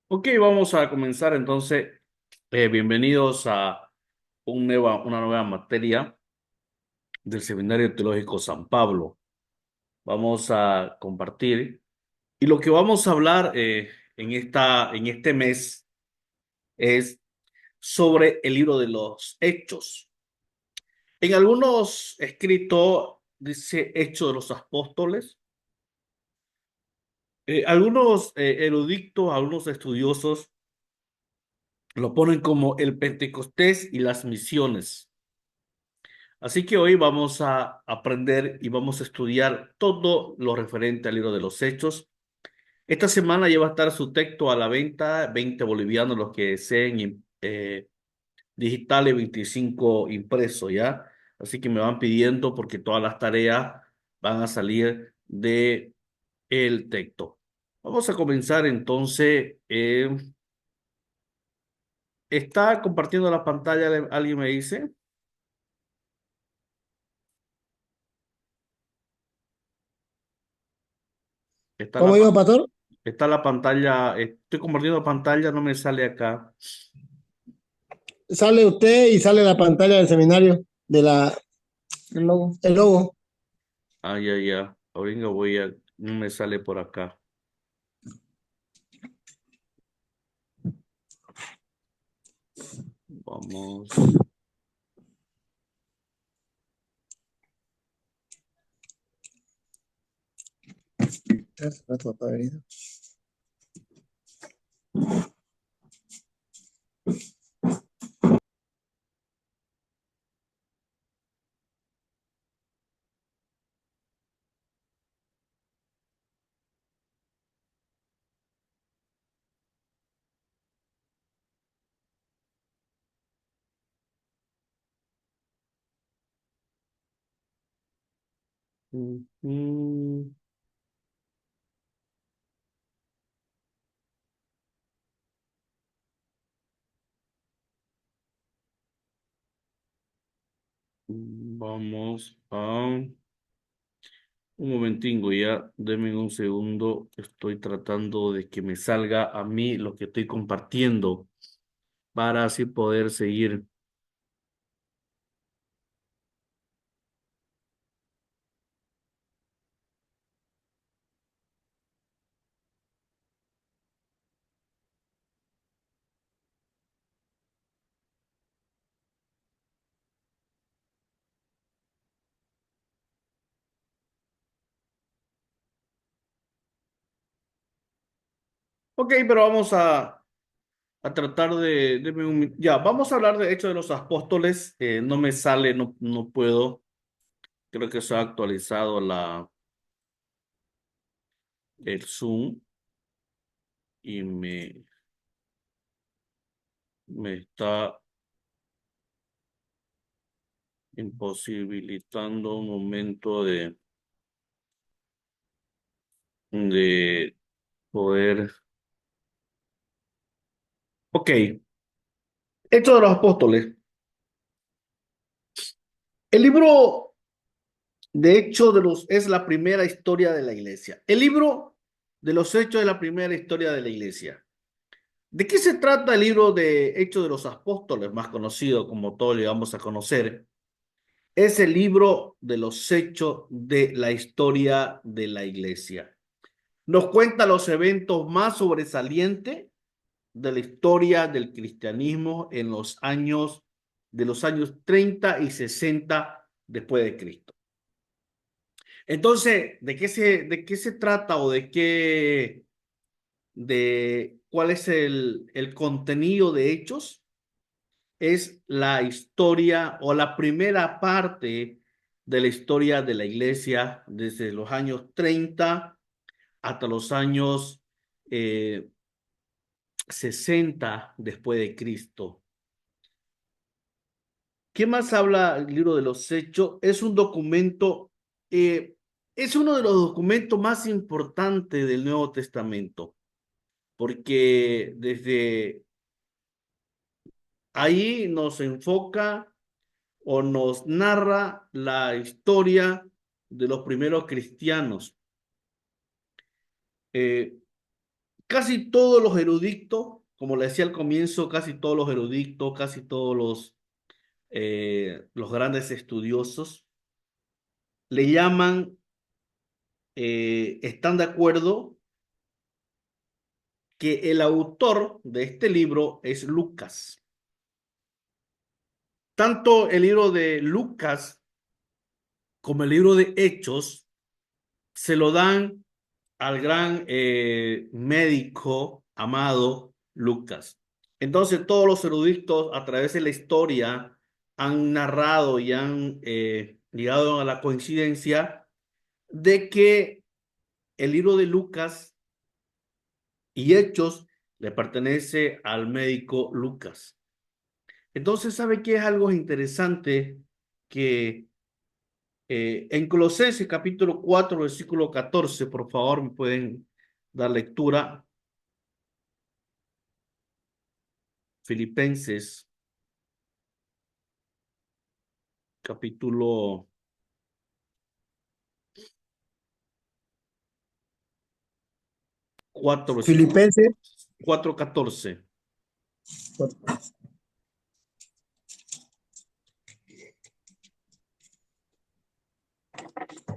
Ok, vamos a comenzar entonces. Bienvenidos a una nueva materia del Seminario Teológico San Pablo. Vamos a compartir y lo que vamos a hablar en este mes es sobre el libro de los Hechos. En algunos escritos dice Hechos de los Apóstoles. Algunos eruditos, algunos estudiosos lo ponen como el Pentecostés y las misiones. Así que hoy vamos a aprender y vamos a estudiar todo lo referente al libro de los Hechos. Esta semana ya va a estar su texto a la venta, 20 bolivianos los que deseen, digitales, 25 impresos, ¿ya? Así que me van pidiendo porque todas las tareas van a salir de el texto. Vamos a comenzar entonces. ¿Está compartiendo la pantalla? ¿Alguien me dice? Está la, ¿Cómo pa- digo, pastor? está la pantalla, estoy compartiendo pantalla, no me sale acá. Sale usted y sale la pantalla del seminario de el logo. El logo. Ah, ya, ya. Ahorita no me sale por acá. Vamos. Mm, Vamos a un momentingo ya, denme un segundo. Estoy tratando de que me salga a mí lo que estoy compartiendo para así poder seguir. Ok, pero vamos a tratar ya, vamos a hablar de Hechos de los Apóstoles. No me sale, no puedo. Creo que se ha actualizado el Zoom y me está imposibilitando un momento de poder. Ok, Hechos de los Apóstoles. El libro de Hechos es la primera historia de la iglesia. El libro de los Hechos es la primera historia de la iglesia. ¿De qué se trata el libro de Hechos de los Apóstoles, más conocido como todos llegamos a conocer? Es el libro de los hechos de la historia de la iglesia. Nos cuenta los eventos más sobresalientes de la historia del cristianismo en los años, de los años 30 y 60 después de Cristo. Entonces, de qué se trata o de cuál es el contenido de Hechos? Es la historia o la primera parte de la historia de la iglesia desde los años 30 hasta los años eh, 60 después de Cristo. ¿Qué más habla el libro de los Hechos? Es un documento, es uno de los documentos más importantes del Nuevo Testamento, porque desde ahí nos enfoca o nos narra la historia de los primeros cristianos. Eh, Casi todos los eruditos, como le decía al comienzo, casi todos los eruditos, casi todos los grandes estudiosos, le llaman, están de acuerdo que el autor de este libro es Lucas. Tanto el libro de Lucas como el libro de Hechos se lo dan al gran médico amado Lucas. Entonces todos los eruditos a través de la historia han narrado y han llegado a la coincidencia de que el libro de Lucas y Hechos le pertenece al médico Lucas. Entonces, ¿sabe qué es algo interesante? Que en Colosenses capítulo 4 versículo 14, por favor, me pueden dar lectura. Filipenses capítulo 4 versículo Filipenses. 4:14.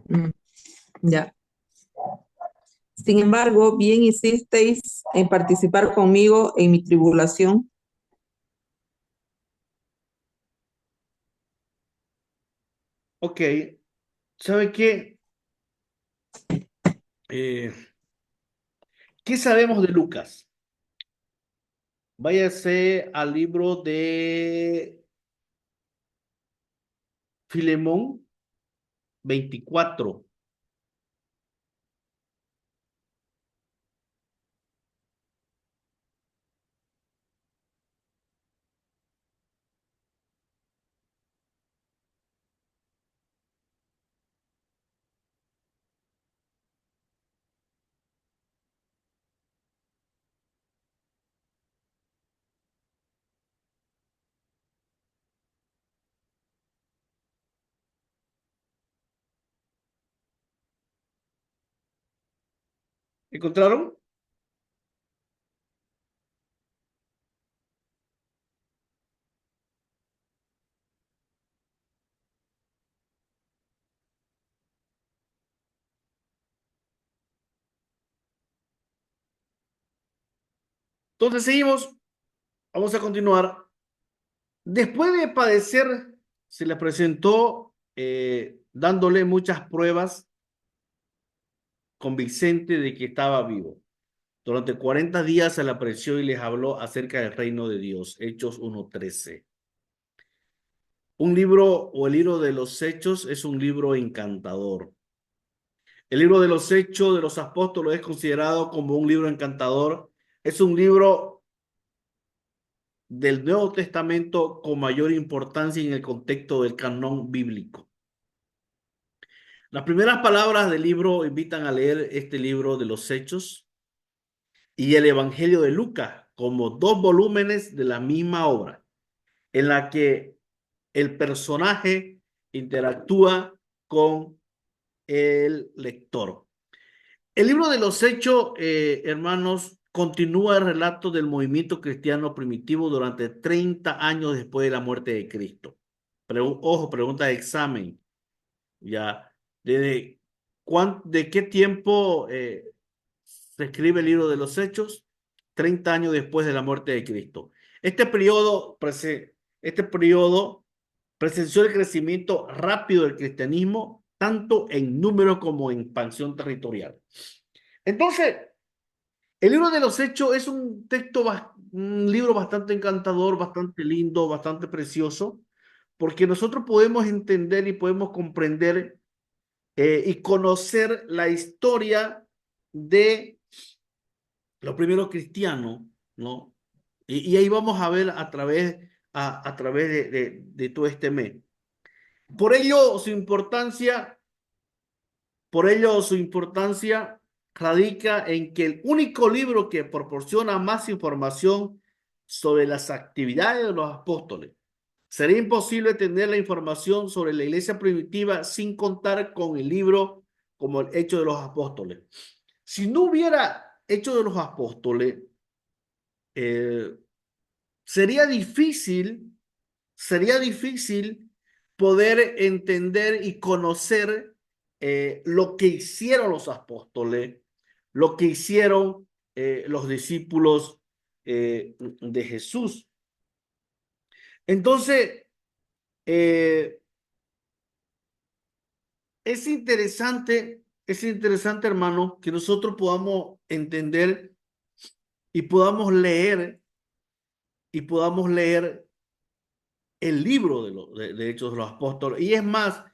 Mm, ya. Sin embargo, bien hicisteis en participar conmigo en mi tribulación. Ok, ¿sabe qué? Eh, ¿Qué sabemos de Lucas? Váyase al libro de Filemón 24. ¿Encontraron? Entonces seguimos, vamos a continuar. Después de padecer, se le presentó dándole muchas pruebas convincentes de que estaba vivo. Durante 40 días se le apareció y les habló acerca del reino de Dios. Hechos 1:13. Un libro o el libro de los Hechos es un libro encantador. El libro de los Hechos de los Apóstoles es considerado como un libro encantador. Es un libro del Nuevo Testamento con mayor importancia en el contexto del canon bíblico. Las primeras palabras del libro invitan a leer este libro de los Hechos y el Evangelio de Lucas como dos volúmenes de la misma obra, en la que el personaje interactúa con el lector. El libro de los Hechos, hermanos, continúa el relato del movimiento cristiano primitivo durante 30 años después de la muerte de Cristo. Ojo, pregunta de examen. Ya, ¿desde de qué tiempo se escribe el libro de los Hechos? 30 años después de la muerte de Cristo. Este periodo, este periodo presenció el crecimiento rápido del cristianismo, tanto en número como en expansión territorial. Entonces, el libro de los Hechos es un texto, un libro bastante encantador, bastante lindo, bastante precioso, porque nosotros podemos entender y podemos comprender y conocer la historia de los primeros cristianos, ¿no? Y ahí vamos a ver a través de todo este mes. Por ello, su importancia Por ello, su importancia radica en que el único libro que proporciona más información sobre las actividades de los apóstoles. Sería imposible tener la información sobre la iglesia primitiva sin contar con el libro como el Hecho de los Apóstoles. Si no hubiera Hecho de los Apóstoles, eh, sería difícil, sería difícil poder entender y conocer lo que hicieron los apóstoles, lo que hicieron los discípulos de Jesús. Entonces, eh, es interesante, hermano, que nosotros podamos entender y podamos leer el libro de Hechos de los Apóstoles. Y es más,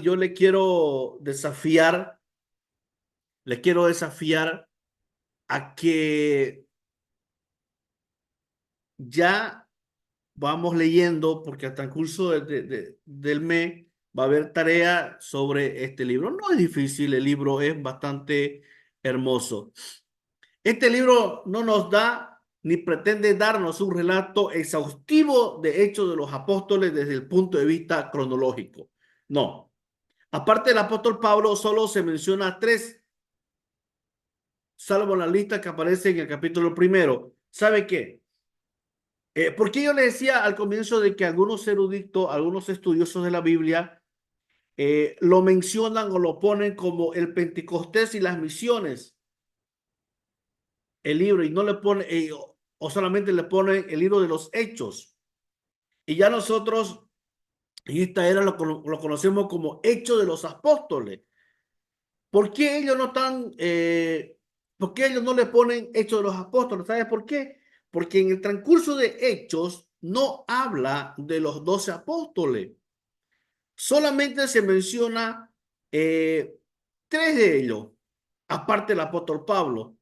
yo le quiero desafiar a que ya vamos leyendo, porque hasta el curso del mes va a haber tarea sobre este libro. No es difícil, el libro es bastante hermoso. Este libro no nos da ni pretende darnos un relato exhaustivo de Hechos de los Apóstoles desde el punto de vista cronológico. No. Aparte del apóstol Pablo, solo se menciona tres, salvo la lista que aparece en el capítulo primero. ¿Sabe qué? Porque yo le decía al comienzo de que algunos eruditos, algunos estudiosos de la Biblia, lo mencionan o lo ponen como el Pentecostés y las misiones, el libro, y no le pone, o solamente le ponen el libro de los Hechos. Y ya nosotros en esta era lo conocemos como Hechos de los Apóstoles. ¿Por qué ellos no están, por qué ellos no le ponen Hechos de los Apóstoles? ¿Sabes por qué? Porque en el transcurso de Hechos no habla de los 12 apóstoles. Solamente se menciona tres de ellos, aparte del apóstol Pablo.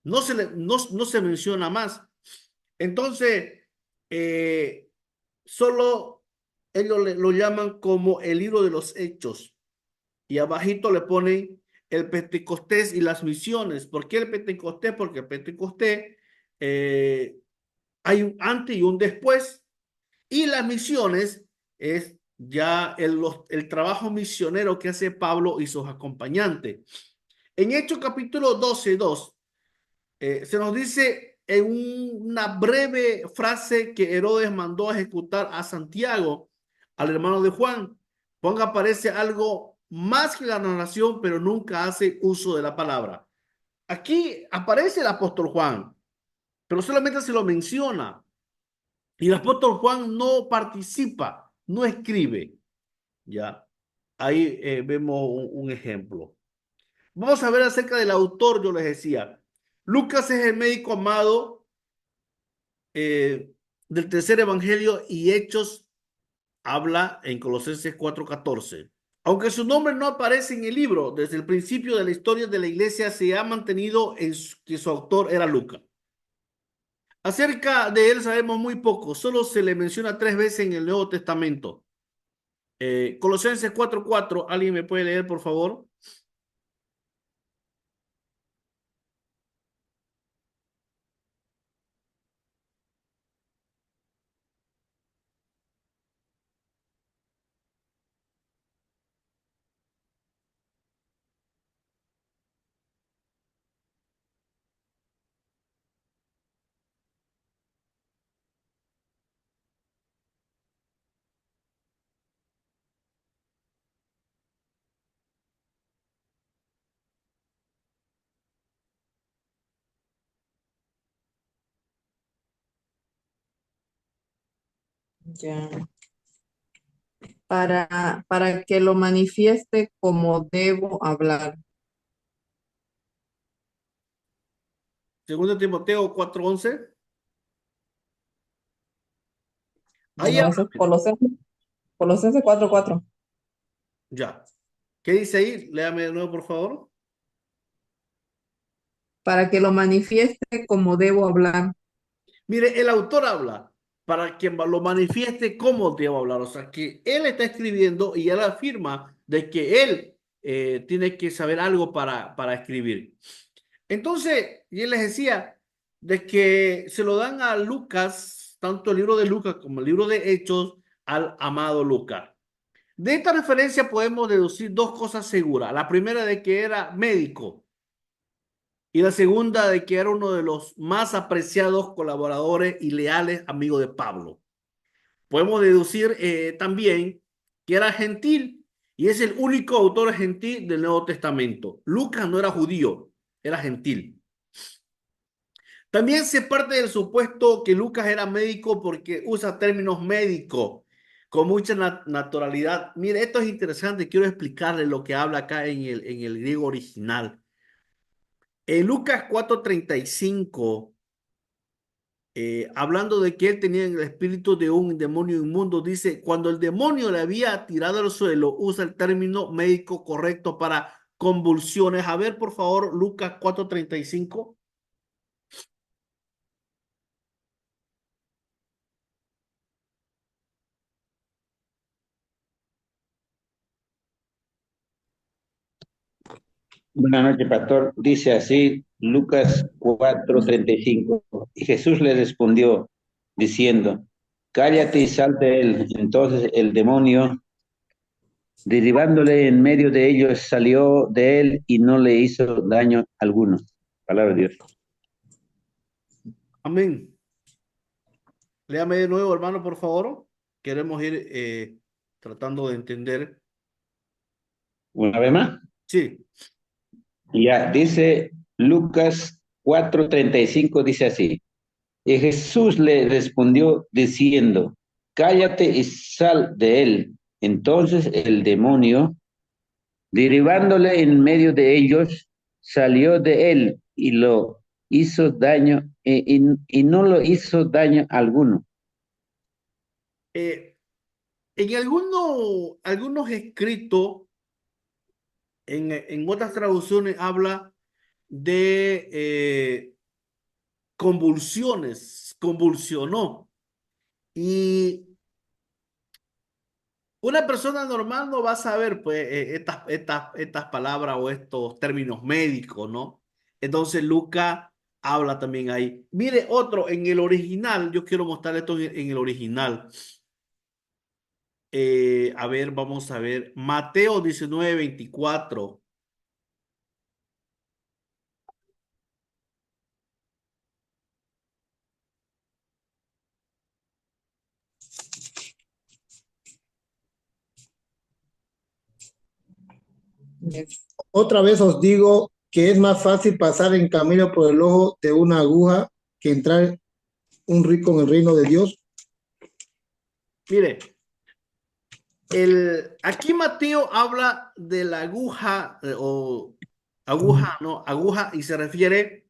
No se menciona más. Entonces, eh, solo ellos lo llaman como el libro de los Hechos. Y abajito le ponen el Pentecostés y las misiones. ¿Por qué el Pentecostés? Porque el Pentecostés eh, hay un antes y un después. Y las misiones es ya el trabajo misionero que hace Pablo y sus acompañantes. En Hechos capítulo 12:2 se nos dice en una breve frase que Herodes mandó a ejecutar a Santiago, al hermano de Juan. Juan aparece algo más que la narración, pero nunca hace uso de la palabra. Aquí aparece el apóstol Juan, pero solamente se lo menciona. Y el apóstol Juan no participa, no escribe. Ya, ahí vemos un ejemplo. Vamos a ver acerca del autor, yo les decía. Lucas es el médico amado del tercer evangelio y Hechos habla en Colosenses 4:14. Aunque su nombre no aparece en el libro, desde el principio de la historia de la iglesia se ha mantenido que su autor era Lucas. Acerca de él sabemos muy poco, solo se le menciona tres veces en el Nuevo Testamento. Colosenses 4:4, ¿alguien me puede leer, por favor? Ya. Para que lo manifieste como debo hablar. Segundo Timoteo 4:11. Ahí Bueno, eso habla, es mire, Colosenses 4:4. ya. ¿Qué dice ahí? Léame de nuevo, por favor. Para que lo manifieste como debo hablar. Mire, el autor habla para que lo manifieste cómo debo hablar. O sea, que él está escribiendo y él afirma de que él tiene que saber algo para escribir. Entonces, y él les decía de que se lo dan a Lucas, tanto el libro de Lucas como el libro de Hechos, al amado Lucas. De esta referencia podemos deducir dos cosas seguras. La primera de que era médico y la segunda de que era uno de los más apreciados colaboradores y leales amigos de Pablo. Podemos deducir también que era gentil y es el único autor gentil del Nuevo Testamento. Lucas no era judío, era gentil. También se parte del supuesto que Lucas era médico porque usa términos médicos con mucha naturalidad. Mire, esto es interesante, quiero explicarle lo que habla acá en el griego original. En Lucas 4:35, hablando de que él tenía el espíritu de un demonio inmundo, dice, cuando el demonio le había tirado al suelo, usa el término médico correcto para convulsiones. A ver, por favor, Lucas 4:35. Buenas noches, pastor. Dice así Lucas 4:35. Y Jesús le respondió diciendo, cállate y sal de él. Entonces el demonio, derribándole en medio de ellos, salió de él y no le hizo daño alguno. Palabra de Dios. Amén. Léame de nuevo, hermano, por favor. Queremos ir tratando de entender. Una vez más. Sí. Ya, dice Lucas 4:35, dice así. Y Jesús le respondió diciendo, cállate y sal de él. Entonces el demonio, derribándole en medio de ellos, salió de él y lo hizo daño, y no lo hizo daño alguno. Eh, en algunos escritos, en otras traducciones, habla de convulsiones, convulsionó. Y una persona normal no va a saber pues, estas palabras o estos términos médicos, ¿no? Entonces Lucas habla también ahí. Mire, otro, en el original, yo quiero mostrar esto en el original. A ver, vamos a ver. Mateo 19:24. Yes. Otra vez os digo que es más fácil pasar en camino por el ojo de una aguja que entrar un rico en el reino de Dios. Mire, aquí Mateo habla de la aguja o aguja, ¿no? Aguja y se refiere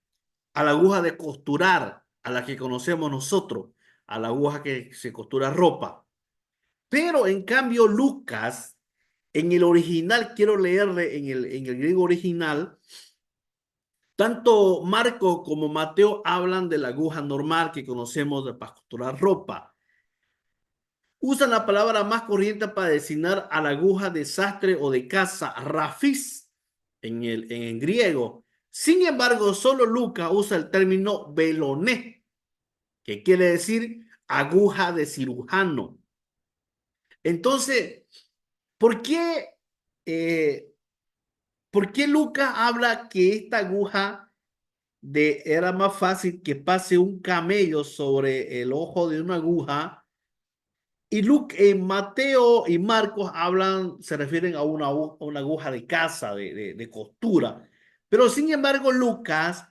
a la aguja de costurar, a la que conocemos nosotros, a la aguja que se costura ropa. Pero en cambio Lucas, en el original, quiero leerle en el griego original, tanto Marco como Mateo hablan de la aguja normal que conocemos para costurar ropa. Usan la palabra más corriente para designar a la aguja de sastre o de casa, rafis, en griego. Sin embargo, solo Lucas usa el término veloné, que quiere decir aguja de cirujano. Entonces, ¿por qué, eh, ¿por qué Lucas habla que esta aguja era más fácil que pase un camello sobre el ojo de una aguja? Y Mateo y Marcos hablan, se refieren a una aguja de casa, de costura. Pero sin embargo, Lucas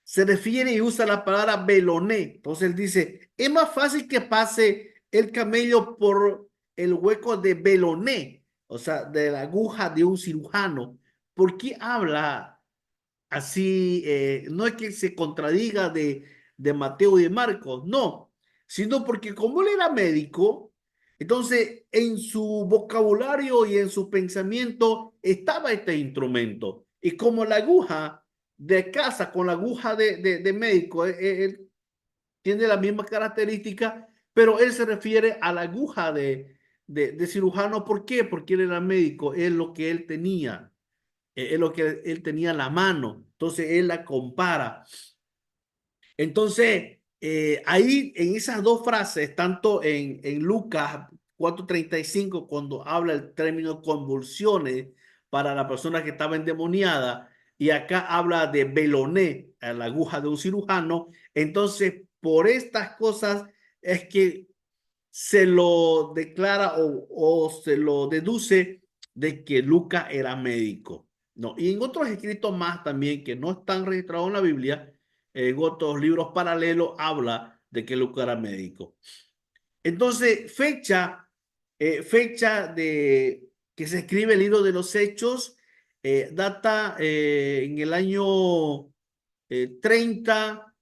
se refiere y usa la palabra veloné. Entonces él dice, es más fácil que pase el camello por el hueco de Beloné, o sea, de la aguja de un cirujano. ¿Por qué habla así? No es que se contradiga de Mateo y de Marcos, no, sino porque como él era médico, entonces en su vocabulario y en su pensamiento estaba este instrumento. Y como la aguja de casa con la aguja de médico, él tiene la misma característica, pero él se refiere a la aguja de cirujano. ¿Por qué? Porque él era médico, es lo que él tenía, es lo que él tenía a la mano. Entonces él la compara. Entonces, ahí en esas dos frases, tanto en Lucas 4:35, cuando habla el término convulsiones para la persona que estaba endemoniada, y acá habla de Beloné, a la aguja de un cirujano. Entonces, por estas cosas es que se lo declara o se lo deduce de que Lucas era médico. No, y en otros escritos más también que no están registrados en la Biblia, en otros libros paralelos habla de que Lucas era médico. Entonces, fecha de que se escribe el libro de los Hechos, data en el año 30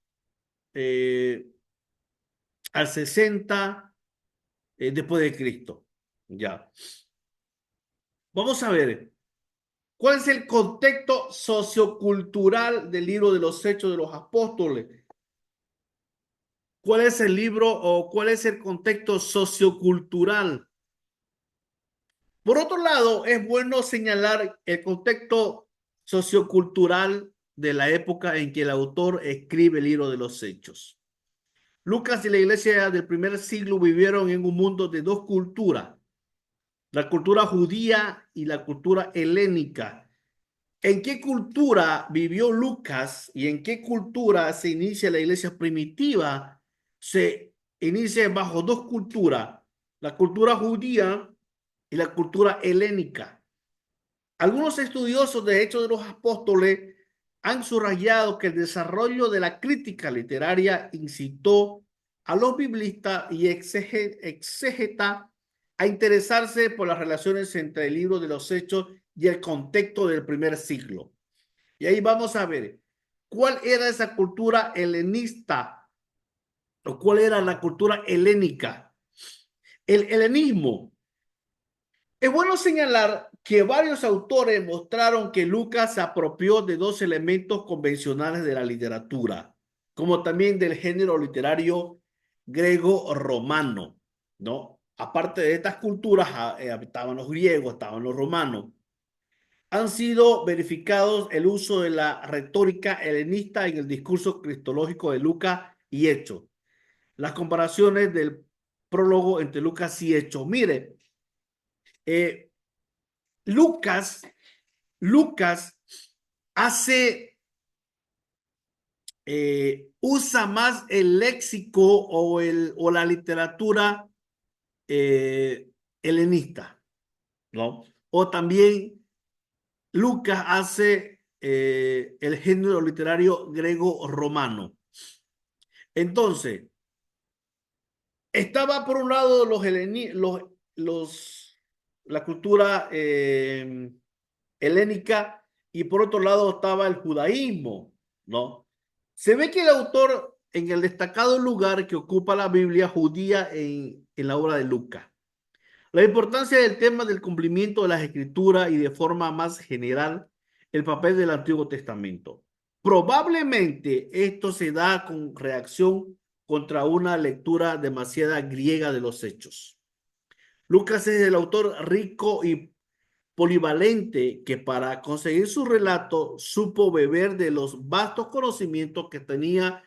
al 60 después de Cristo. Ya. Vamos a ver, ¿cuál es el contexto sociocultural del libro de los Hechos de los Apóstoles? ¿Cuál es el libro o cuál es el contexto sociocultural? Por otro lado, es bueno señalar el contexto sociocultural de la época en que el autor escribe el libro de los Hechos. Lucas y la iglesia del primer siglo vivieron en un mundo de dos culturas, la cultura judía y la cultura helénica. ¿En qué cultura vivió Lucas y en qué cultura se inicia la iglesia primitiva? Se inicia bajo dos culturas, la cultura judía y la cultura helénica. Algunos estudiosos de Hechos de los Apóstoles han subrayado que el desarrollo de la crítica literaria incitó a los biblistas y exégetas a interesarse por las relaciones entre el libro de los Hechos y el contexto del primer siglo. Y ahí vamos a ver cuál era esa cultura helenista o cuál era la cultura helénica. El helenismo. Es bueno señalar que varios autores mostraron que Lucas se apropió de dos elementos convencionales de la literatura, como también del género literario griego-romano, ¿no? Aparte de estas culturas, estaban los griegos, estaban los romanos. Han sido verificados el uso de la retórica helenista en el discurso cristológico de Lucas y Hechos. Las comparaciones del prólogo entre Lucas y Hechos. Mire, eh, Lucas, Lucas hace, usa más el léxico o la literatura helenista, ¿no? O también Lucas hace el género literario griego-romano. Entonces, estaba por un lado la cultura helénica y por otro lado estaba el judaísmo, ¿no? Se ve que el autor en el destacado lugar que ocupa la Biblia judía en la obra de Lucas. La importancia del tema del cumplimiento de las escrituras y de forma más general el papel del Antiguo Testamento. Probablemente esto se da con reacción contra una lectura demasiada griega de los hechos. Lucas es el autor rico y polivalente que para conseguir su relato supo beber de los vastos conocimientos que tenía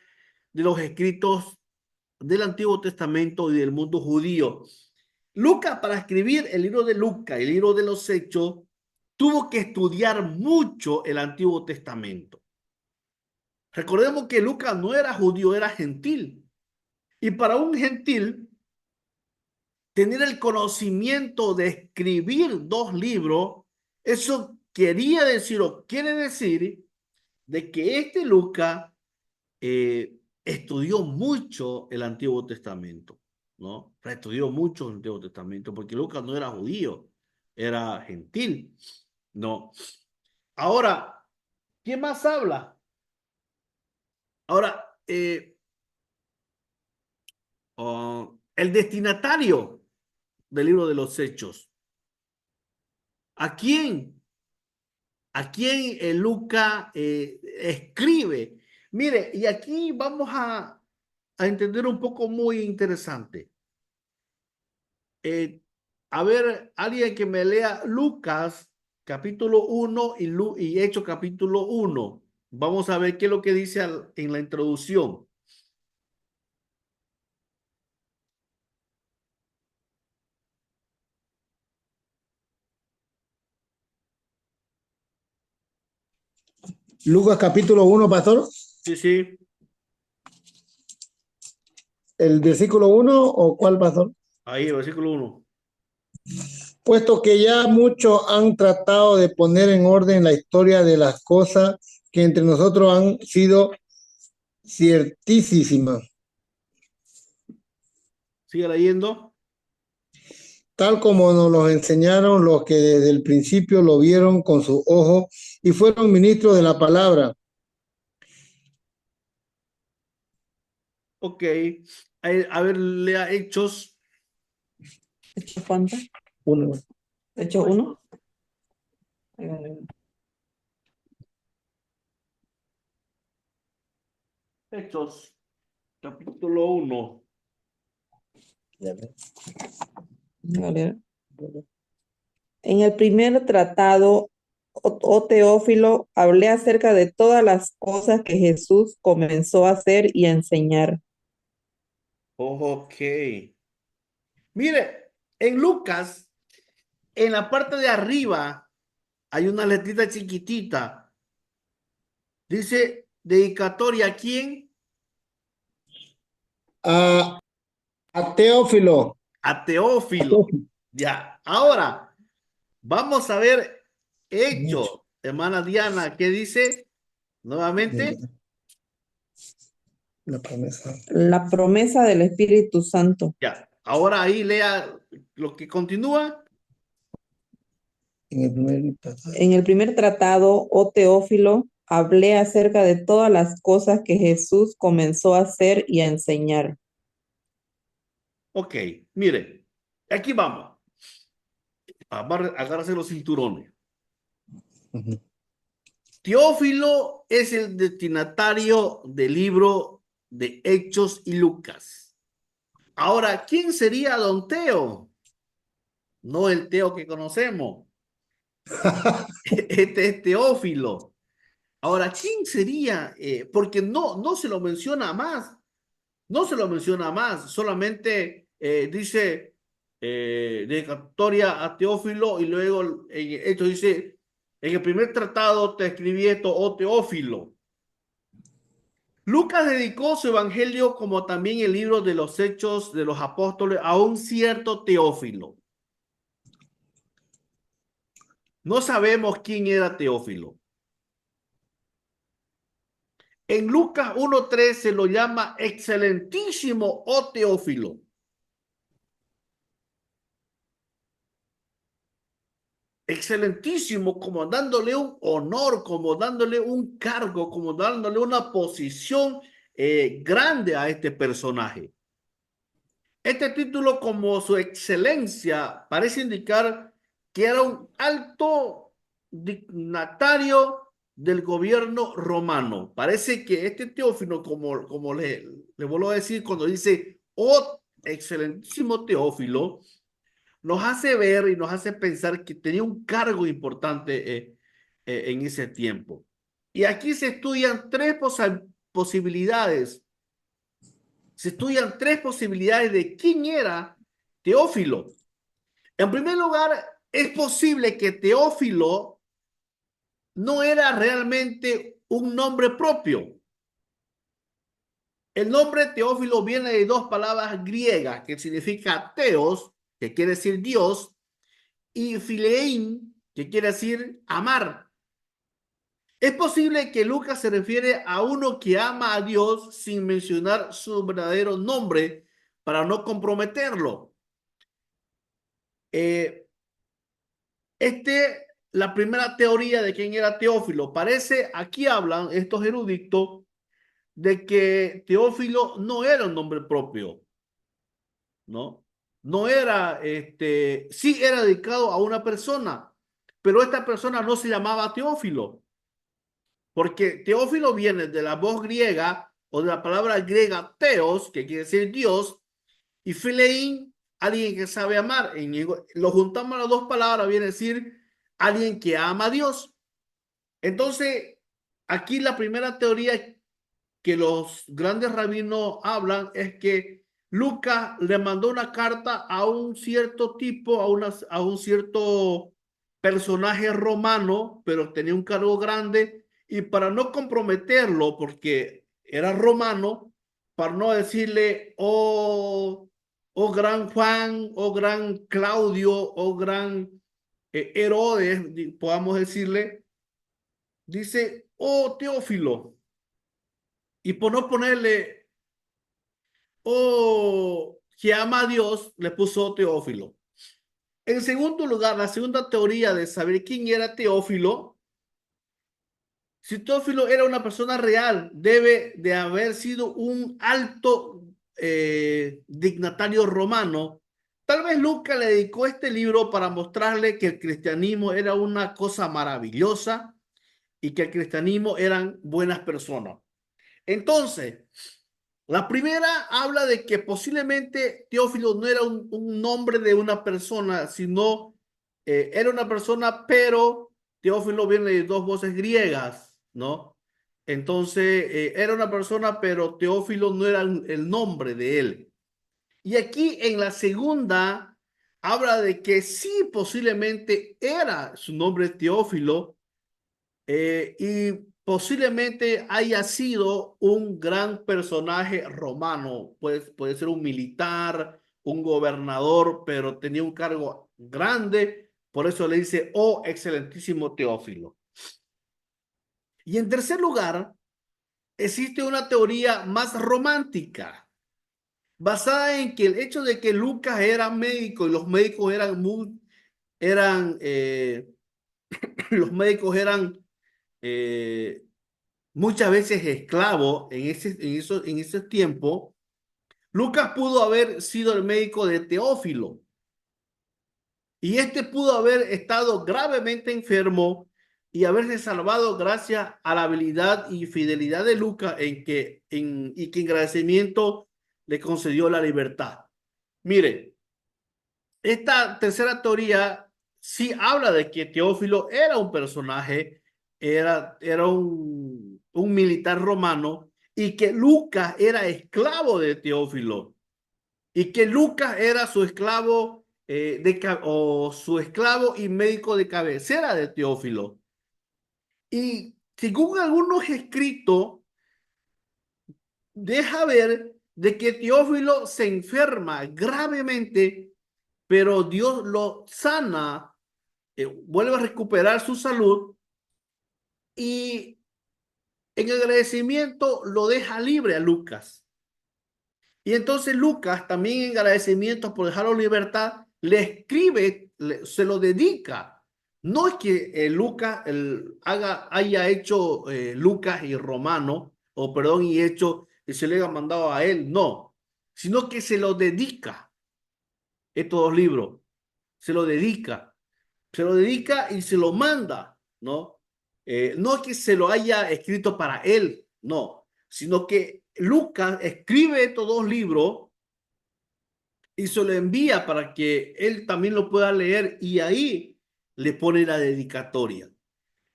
de los escritos del Antiguo Testamento y del mundo judío. Lucas, para escribir el libro de Lucas, el libro de los Hechos, tuvo que estudiar mucho el Antiguo Testamento. Recordemos que Lucas no era judío, era gentil. Y para un gentil, tener el conocimiento de escribir dos libros, eso quería decir o quiere decir de que este Lucas estudió mucho el Antiguo Testamento. ¿no? Pero estudió mucho el Antiguo Testamento porque Lucas no era judío, era gentil, ¿no? Ahora, ¿quién más habla? Ahora, el destinatario del libro de los Hechos. ¿A quién? ¿A quién Lucas escribe? Mire, y aquí vamos a entender un poco muy interesante. Eh, a ver, alguien que me lea Lucas capítulo 1 y Hechos capítulo 1. Vamos a ver qué es lo que dice en la introducción. Lucas capítulo 1, pastor, Sí, sí, el versículo 1 o cuál, pastor. ahí, versículo 1. Puesto que ya muchos han tratado de poner en orden la historia de las cosas que entre nosotros han sido ciertísimas, Sigue leyendo. tal como nos los enseñaron los que desde el principio lo vieron con sus ojos y fueron ministros de la palabra. Ok. A ver, lea Hechos. ¿Hecho cuánto? Uno. ¿Hecho uno? Hechos, capítulo 1. Vale. En el primer tratado, oh Teófilo, hablé acerca de todas las cosas que Jesús comenzó a hacer y a enseñar. Ok. Mire, en Lucas, en la parte de arriba, hay una letrita chiquitita. Dice dedicatoria a quién? A, a Teófilo. A Teófilo. Ya. Ahora, vamos a ver Hechos, hermana Diana, ¿qué dice? Nuevamente. La promesa. La promesa del Espíritu Santo. Ya. Ahora ahí lea lo que continúa. En el primer tratado, oh Teófilo, hablé acerca de todas las cosas que Jesús comenzó a hacer y a enseñar. Ok, mire, aquí vamos. Agárrese los cinturones. Ujú. Teófilo es el destinatario del libro de Hechos y Lucas. Ahora, ¿quién sería don Teo? No el Teo que conocemos. Este es Teófilo. Ahora, ¿quién sería? Porque no se lo menciona más. No se lo menciona más. Solamente dice dedicatoria a Teófilo y luego esto dice, en el primer tratado te escribí esto, oh Teófilo. Lucas dedicó su evangelio, como también el libro de los Hechos de los Apóstoles, a un cierto Teófilo. No sabemos quién era Teófilo. En Lucas 1:3 se lo llama excelentísimo, oh Teófilo. Excelentísimo, como dándole un honor, como dándole un cargo, como dándole una posición grande a este personaje. Este título, como su excelencia, parece indicar que era un alto dignatario del gobierno romano. Parece que este Teófilo, como le vuelvo a decir, cuando dice, oh, excelentísimo Teófilo, nos hace ver y nos hace pensar que tenía un cargo importante en ese tiempo. Y aquí se estudian posibilidades. Se estudian tres posibilidades de quién era Teófilo. En primer lugar, es posible que Teófilo no era realmente un nombre propio. El nombre Teófilo viene de dos palabras griegas que significa teos, que quiere decir Dios, y philein, que quiere decir amar. Es posible que Lucas se refiere a uno que ama a Dios sin mencionar su verdadero nombre, para no comprometerlo. Eh, la primera teoría de quién era Teófilo. Parece, aquí hablan estos eruditos de que Teófilo no era un nombre propio, ¿no? No era, sí era dedicado a una persona, pero esta persona no se llamaba Teófilo, porque Teófilo viene de la voz griega o de la palabra griega teos, que quiere decir Dios, y philein, alguien que sabe amar. Lo juntamos las dos palabras, viene a decir alguien que ama a Dios. Entonces, aquí la primera teoría que los grandes rabinos hablan es que Lucas le mandó una carta a un cierto tipo, a un cierto personaje romano, pero tenía un cargo grande, y para no comprometerlo, porque era romano, para no decirle, oh gran Juan, oh gran Claudio, oh gran Herodes, podamos decirle, dice, oh Teófilo, y por no ponerle, oh, que ama a Dios, le puso Teófilo. En segundo lugar, la segunda teoría de saber quién era Teófilo, si Teófilo era una persona real, debe de haber sido un alto dignatario romano. Tal vez Lucas le dedicó este libro para mostrarle que el cristianismo era una cosa maravillosa y que el cristianismo eran buenas personas. Entonces, la primera habla de que posiblemente Teófilo no era un nombre de una persona, sino era una persona, pero Teófilo viene de dos voces griegas, ¿no? Entonces, era una persona, pero Teófilo no era el nombre de él. Y aquí en la segunda habla de que sí, posiblemente era su nombre Teófilo, y posiblemente haya sido un gran personaje romano, pues puede ser un militar, un gobernador, pero tenía un cargo grande, por eso le dice, oh, excelentísimo Teófilo. Y en tercer lugar, existe una teoría más romántica, basada en que el hecho de que Lucas era médico y los médicos eran, los médicos eran eh, muchas veces esclavo en ese tiempo, Lucas pudo haber sido el médico de Teófilo y este pudo haber estado gravemente enfermo y haberse salvado gracias a la habilidad y fidelidad de Lucas y que en agradecimiento le concedió la libertad. Mire, esta tercera teoría sí habla de que Teófilo era un personaje, era un militar romano y que Lucas era esclavo de Teófilo y que Lucas era su esclavo o su esclavo y médico de cabecera de Teófilo. Y según algunos escritos, deja ver de que Teófilo se enferma gravemente, pero Dios lo sana, vuelve a recuperar su salud y en agradecimiento lo deja libre a Lucas. Y entonces Lucas, también en agradecimiento por dejarlo en libertad, le escribe, se lo dedica. No es que Lucas haya hecho Lucas y Romano, o perdón, y hecho y se le haya mandado a él, no, sino que se lo dedica estos dos libros, se lo dedica. Se lo dedica y se lo manda, ¿no? No es que se lo haya escrito para él, no, sino que Lucas escribe estos dos libros y se lo envía para que él también lo pueda leer y ahí le pone la dedicatoria.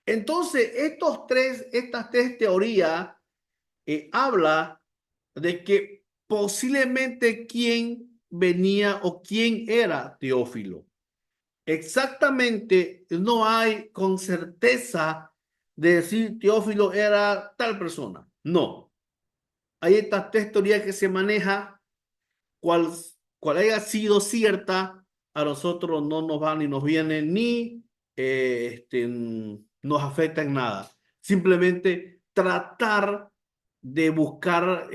Entonces, estas tres teorías habla de que posiblemente quién venía o quién era Teófilo. Exactamente, no hay con certeza de decir Teófilo era tal persona. No. Hay estas tres teorías que se maneja, cual, cual haya sido cierta, a nosotros no nos va ni nos viene ni nos afecta en nada. Simplemente tratar de buscar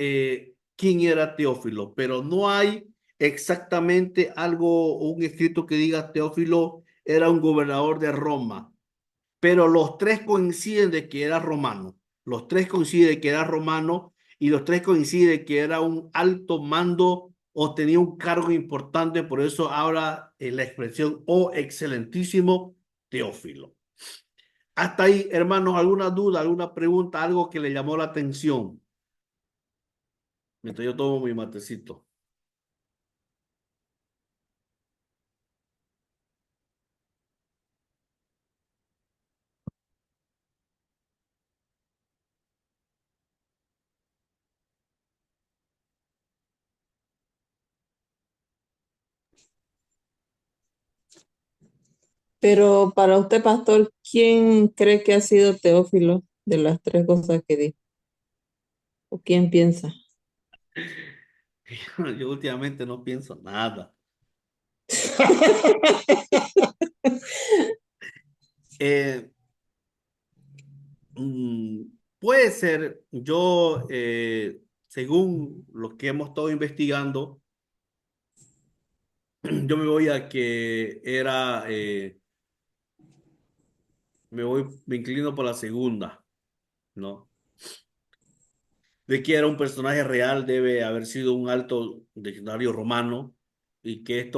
quién era Teófilo, pero no hay exactamente algo, un escrito que diga Teófilo era un gobernador de Roma, pero los tres coinciden de que era romano. Los tres coinciden de que era romano y los tres coinciden de que era un alto mando o tenía un cargo importante, por eso ahora la expresión oh excelentísimo Teófilo. Hasta ahí, hermanos, ¿alguna duda, alguna pregunta, algo que le llamó la atención? Mientras yo tomo mi matecito. Pero para usted, pastor, ¿quién cree que ha sido Teófilo de las tres cosas que dijo? ¿O quién piensa? Yo últimamente no pienso nada. Eh, mm, puede ser, yo, según lo que hemos estado investigando, yo me voy a que era, me inclino por la segunda, ¿no? De que era un personaje real, debe haber sido un alto diccionario romano y que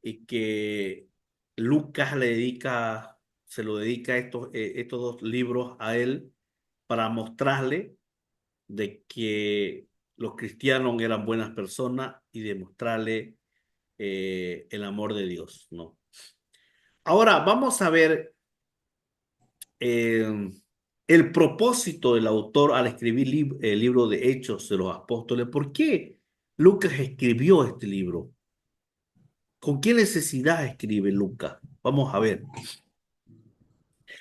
y que Lucas se lo dedica estos dos libros a él para mostrarle de que los cristianos eran buenas personas y demostrarle el amor de Dios, ¿no? Ahora vamos a ver eh, el propósito del autor al escribir el libro de Hechos de los Apóstoles. ¿Por qué Lucas escribió este libro? ¿Con qué necesidad escribe Lucas? Vamos a ver.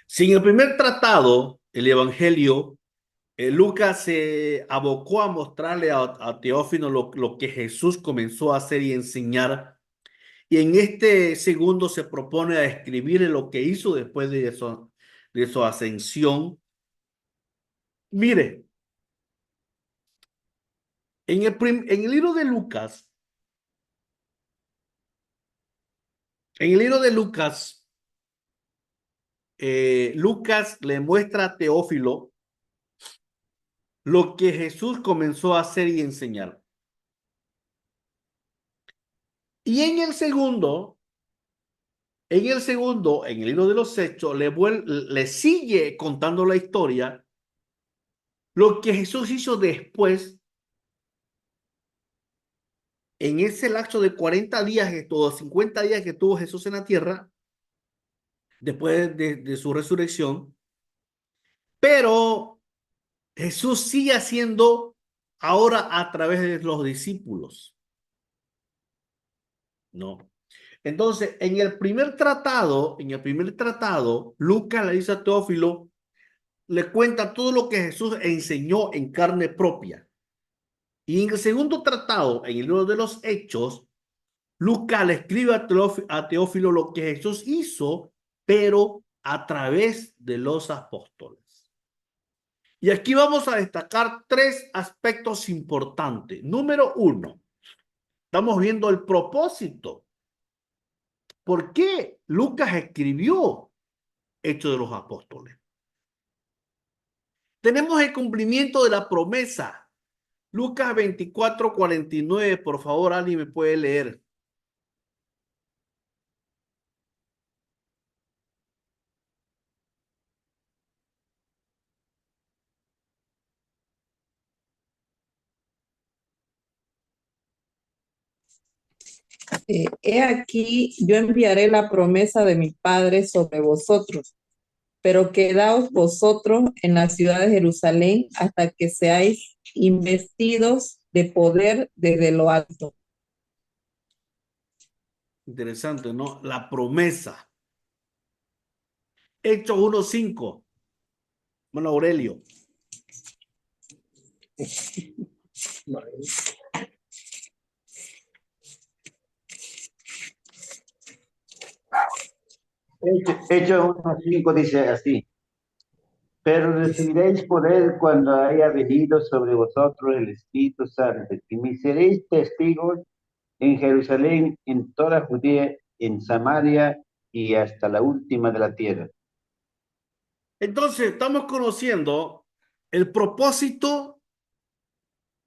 Si en el primer tratado, el Evangelio, Lucas se abocó a mostrarle a Teófilo lo que Jesús comenzó a hacer y enseñar. Y en este segundo se propone a escribirle lo que hizo después de su ascensión. Mire, en el libro de Lucas, en el libro de Lucas, Lucas le muestra a Teófilo lo que Jesús comenzó a hacer y enseñar. Y en el libro de los Hechos, le sigue contando la historia, lo que Jesús hizo después, en ese lapso de 40 días, 50 días que tuvo Jesús en la tierra, después de su resurrección, pero Jesús sigue haciendo ahora a través de los discípulos, ¿no? Entonces, en el primer tratado, Lucas le dice a Teófilo, le cuenta todo lo que Jesús enseñó en carne propia. Y en el segundo tratado, en el libro de los Hechos, Lucas le escribe a Teófilo lo que Jesús hizo, pero a través de los apóstoles. Y aquí vamos a destacar tres aspectos importantes. Número uno, estamos viendo el propósito. ¿Por qué Lucas escribió Hechos de los Apóstoles? Tenemos el cumplimiento de la promesa. Lucas 24:49, por favor, alguien me puede leer. He aquí, yo enviaré la promesa de mi Padre sobre vosotros, pero quedaos vosotros en la ciudad de Jerusalén hasta que seáis investidos de poder desde lo alto. Interesante, ¿no? La promesa. Hechos 1:5. Bueno, Aurelio. Hechos 1:5 dice así. Pero recibiréis poder cuando haya venido sobre vosotros el Espíritu Santo, y me seréis testigos en Jerusalén, en toda Judea, en Samaria y hasta la última de la tierra. Entonces, estamos conociendo el propósito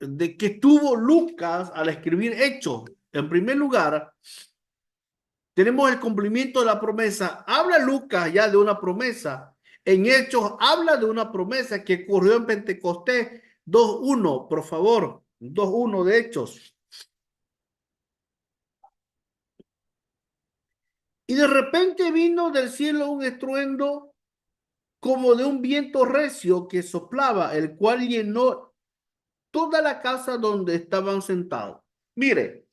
de que tuvo Lucas al escribir Hechos. En primer lugar, tenemos el cumplimiento de la promesa. Habla Lucas ya de una promesa. En Hechos habla de una promesa que ocurrió en Pentecostés 2:1, por favor. 2:1 de Hechos. Y de repente vino del cielo un estruendo como de un viento recio que soplaba, el cual llenó toda la casa donde estaban sentados. Mire,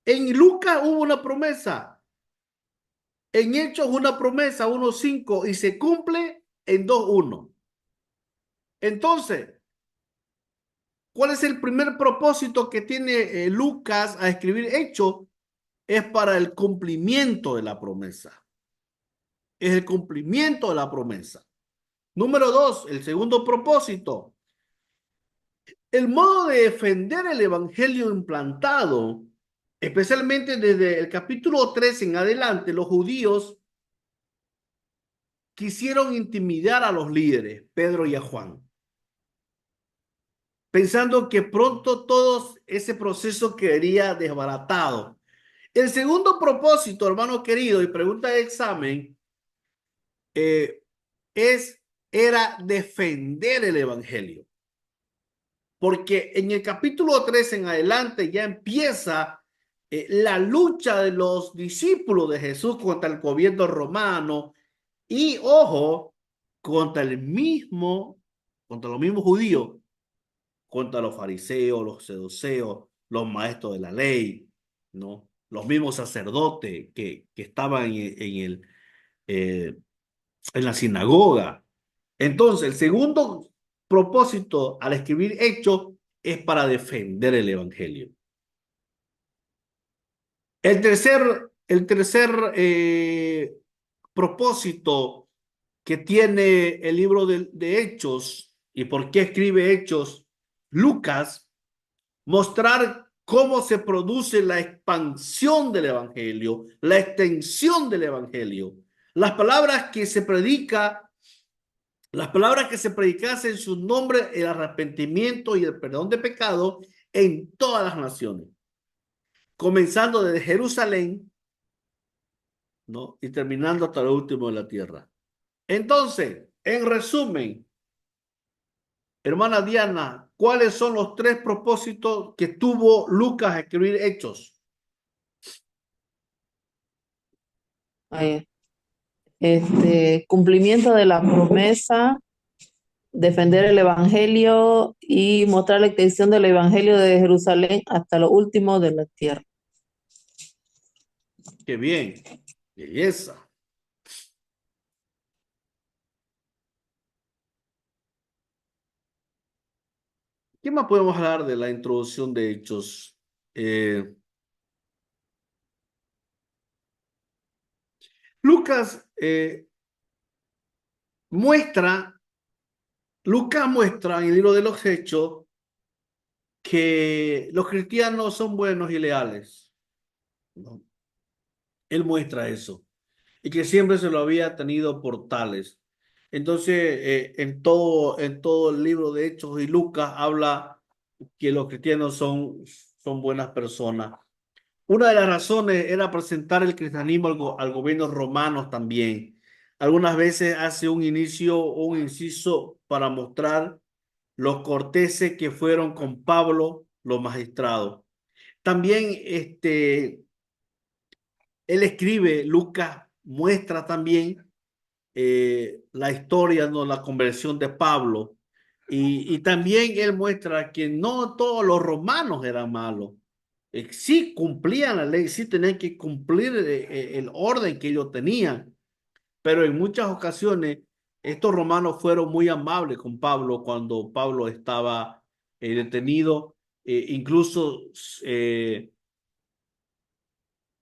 en Lucas hubo una promesa, en Hechos una promesa, 1:5, y se cumple en 2:1. Entonces, ¿cuál es el primer propósito que tiene Lucas a escribir Hechos? Es para el cumplimiento de la promesa. Es el cumplimiento de la promesa. Número 2, el segundo propósito. El modo de defender el evangelio implantado, especialmente desde el capítulo 3 en adelante, los judíos quisieron intimidar a los líderes, Pedro y a Juan, pensando que pronto todo ese proceso quedaría desbaratado. El segundo propósito, hermano querido, y pregunta de examen, eh, era defender el evangelio. Porque en el capítulo 3 en adelante ya empieza la lucha de los discípulos de Jesús contra el gobierno romano y, ojo, contra los mismos judíos, contra los fariseos, los saduceos, los maestros de la ley, ¿no? Los mismos sacerdotes que estaban eh, en la sinagoga. Entonces, el segundo propósito al escribir Hechos es para defender el evangelio. El tercer propósito que tiene el libro de Hechos y por qué escribe Hechos Lucas, mostrar cómo se produce la expansión del evangelio, la extensión del evangelio. Las palabras que se predica Las palabras que se predicasen en su nombre, el arrepentimiento y el perdón de pecado en todas las naciones, comenzando desde Jerusalén, ¿no? Y terminando hasta lo último de la tierra. Entonces, en resumen, hermana Diana, ¿cuáles son los tres propósitos que tuvo Lucas a escribir Hechos? Cumplimiento de la promesa, defender el evangelio y mostrar la extensión del evangelio de Jerusalén hasta lo último de la tierra. Qué bien, belleza. ¿Qué más podemos hablar de la introducción de Hechos? Lucas Lucas muestra en el libro de los Hechos que los cristianos son buenos y leales, ¿no? Él muestra eso y que siempre se lo había tenido por tales. Entonces, en todo el libro de Hechos y Lucas habla que los cristianos son buenas personas. Una de las razones era presentar el cristianismo al gobierno romano también. Algunas veces hace un inciso para mostrar los corteses que fueron con Pablo, los magistrados. También él escribe, Lucas muestra también la historia, ¿no? La conversión de Pablo. Y también él muestra que no todos los romanos eran malos. Sí cumplían la ley, sí tenían que cumplir el orden que ellos tenían, pero en muchas ocasiones estos romanos fueron muy amables con Pablo cuando Pablo estaba detenido, incluso eh,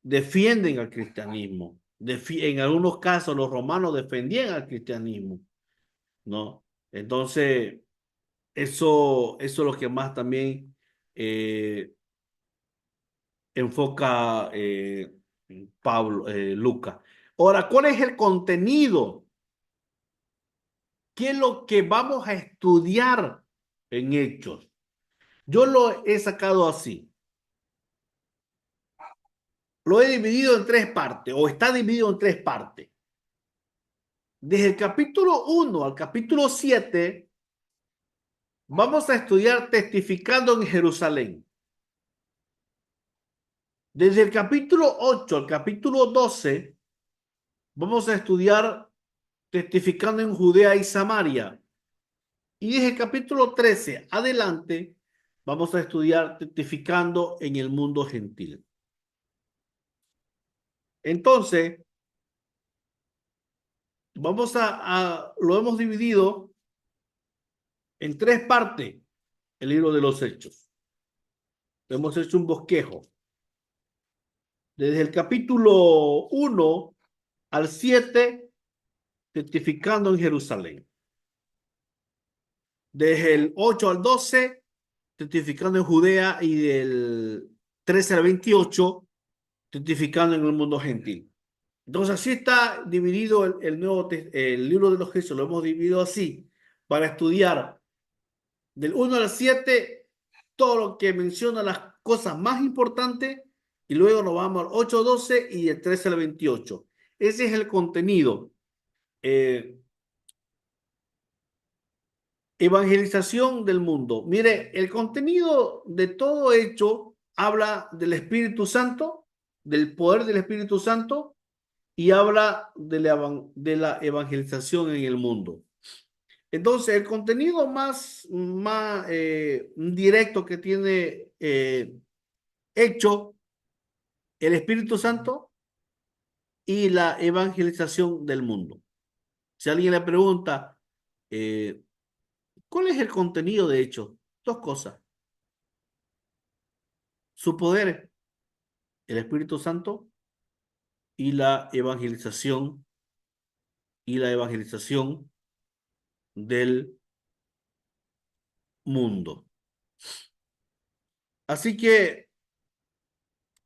defienden al cristianismo. En algunos casos los romanos defendían al cristianismo. ¿no? Entonces, eso es lo que más también enfoca Lucas. Ahora, ¿cuál es el contenido? ¿Qué es lo que vamos a estudiar en Hechos? Yo lo he sacado así. Lo he dividido en tres partes, o está dividido en tres partes. Desde el capítulo 1 al capítulo 7, vamos a estudiar testificando en Jerusalén. Desde el capítulo 8 al capítulo 12, vamos a estudiar testificando en Judea y Samaria. Y desde el capítulo 13 adelante, vamos a estudiar testificando en el mundo gentil. Entonces, lo hemos dividido en tres partes, el libro de los Hechos. Hemos hecho un bosquejo. Desde el capítulo 1 al 7, testificando en Jerusalén. Desde el 8 al 12, testificando en Judea, y del 13 al 28, testificando en el mundo gentil. Entonces así está dividido el libro de los Hechos, lo hemos dividido así, para estudiar del 1 al 7 todo lo que menciona las cosas más importantes, y luego nos vamos al 8 al 12 y del 13 al 28. Ese es el contenido. Evangelización del mundo. Mire, el contenido de todo hecho habla del Espíritu Santo, del poder del Espíritu Santo, y habla de la evangelización en el mundo. Entonces, el contenido más directo que tiene hecho el Espíritu Santo y la evangelización del mundo. Si alguien le pregunta, eh, ¿cuál es el contenido de hecho? Dos cosas: su poder, el Espíritu Santo, y la evangelización del mundo. Así que,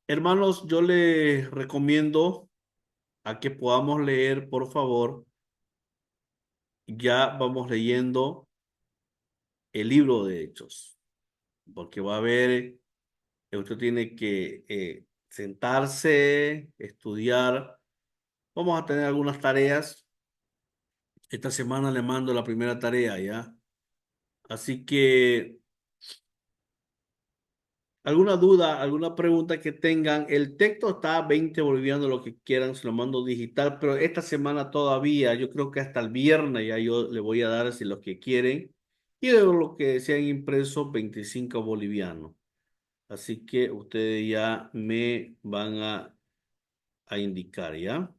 hermanos, yo les recomiendo a que podamos leer, por favor. Ya vamos leyendo el libro de Hechos, porque va a haber, usted tiene que sentarse, estudiar. Vamos a tener algunas tareas. Esta semana le mando la primera tarea, ¿ya? Así que, ¿alguna duda, alguna pregunta que tengan? El texto está a 20 bolivianos, lo que quieran, se lo mando digital, pero esta semana todavía, yo creo que hasta el viernes ya yo le voy a dar, si los que quieren, y luego lo que sean impresos, 25 bolivianos. Así que ustedes ya me van a indicar, ¿ya?